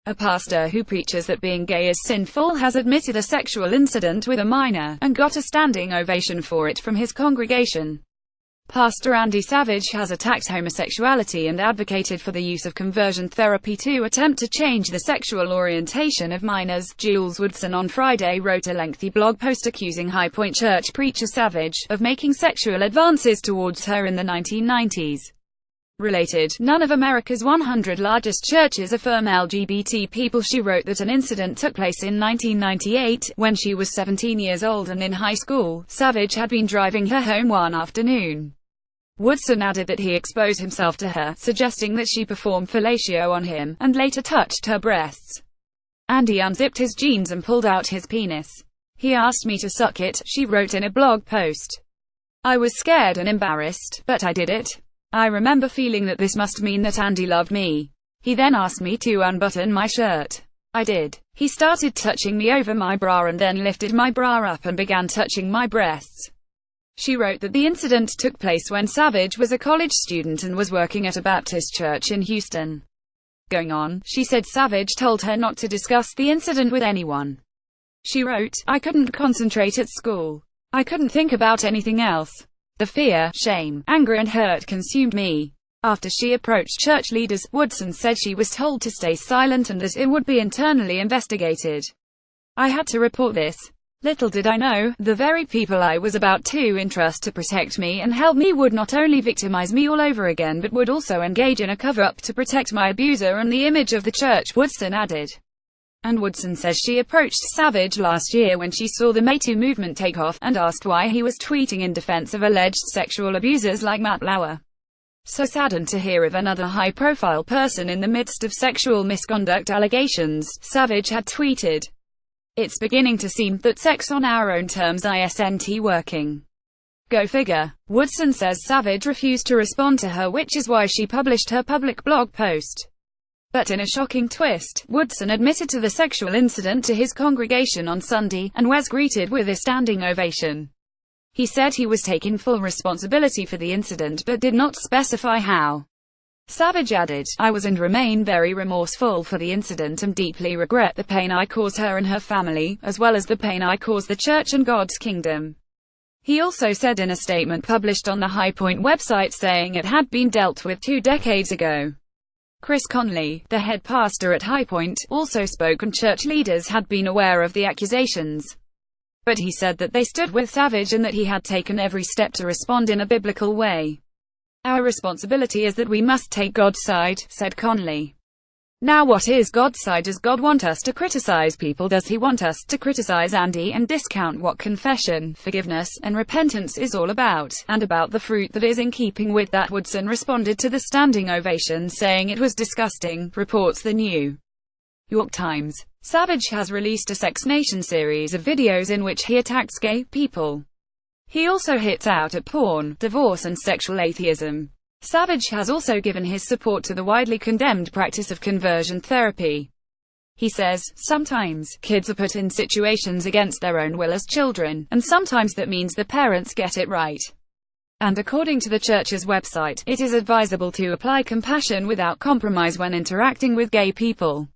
A pastor who preaches that being gay is sinful has admitted a sexual incident with a minor, and got a standing ovation for it from his congregation. Pastor Andy Savage has attacked homosexuality and advocated for the use of conversion therapy to attempt to change the sexual orientation of minors. Jules Woodson on Friday wrote a lengthy blog post accusing High Point Church preacher Savage of making sexual advances towards her in the 1990s. Related, none of America's 100 largest churches affirm LGBT people. She wrote that an incident took place in 1998, when she was 17 years old and in high school. Savage had been driving her home one afternoon. Woodson added that he exposed himself to her, suggesting that she performed fellatio on him, and later touched her breasts. Andy unzipped his jeans and pulled out his penis. He asked me to suck it, she wrote in a blog post. I was scared and embarrassed, but I did it. I remember feeling that this must mean that Andy loved me. He then asked me to unbutton my shirt. I did. He started touching me over my bra and then lifted my bra up and began touching my breasts. She wrote that the incident took place when Savage was a college student and was working at a Baptist church in Houston. Going on, she said Savage told her not to discuss the incident with anyone. She wrote, I couldn't concentrate at school. I couldn't think about anything else. The fear, shame, anger and hurt consumed me. After she approached church leaders, Woodson said she was told to stay silent and that it would be internally investigated. I had to report this. Little did I know, the very people I was about to entrust to protect me and help me would not only victimize me all over again but would also engage in a cover-up to protect my abuser and the image of the church, Woodson added. And Woodson says she approached Savage last year when she saw the Me Too movement take off, and asked why he was tweeting in defense of alleged sexual abusers like Matt Lauer. So saddened to hear of another high-profile person in the midst of sexual misconduct allegations, Savage had tweeted, It's beginning to seem that sex on our own terms isn't working. Go figure. Woodson says Savage refused to respond to her, which is why she published her public blog post. But in a shocking twist, Woodson admitted to the sexual incident to his congregation on Sunday, and was greeted with a standing ovation. He said he was taking full responsibility for the incident but did not specify how. Savage added, I was and remain very remorseful for the incident and deeply regret the pain I caused her and her family, as well as the pain I caused the church and God's kingdom. He also said in a statement published on the High Point website saying it had been dealt with 2 decades ago. Chris Conley, the head pastor at High Point, also spoke and church leaders had been aware of the accusations. But he said that they stood with Savage and that he had taken every step to respond in a biblical way. Our responsibility is that we must take God's side, said Conley. Now what is God's side? Does God want us to criticize people? Does he want us to criticize Andy and discount what confession, forgiveness, and repentance is all about, and about the fruit that is in keeping with that? Woodson responded to the standing ovation saying it was disgusting, reports the New York Times. Savage has released a Sex Nation series of videos in which he attacks gay people. He also hits out at porn, divorce and sexual atheism. Savage has also given his support to the widely condemned practice of conversion therapy. He says, sometimes, kids are put in situations against their own will as children, and sometimes that means the parents get it right. And according to the church's website, it is advisable to apply compassion without compromise when interacting with gay people.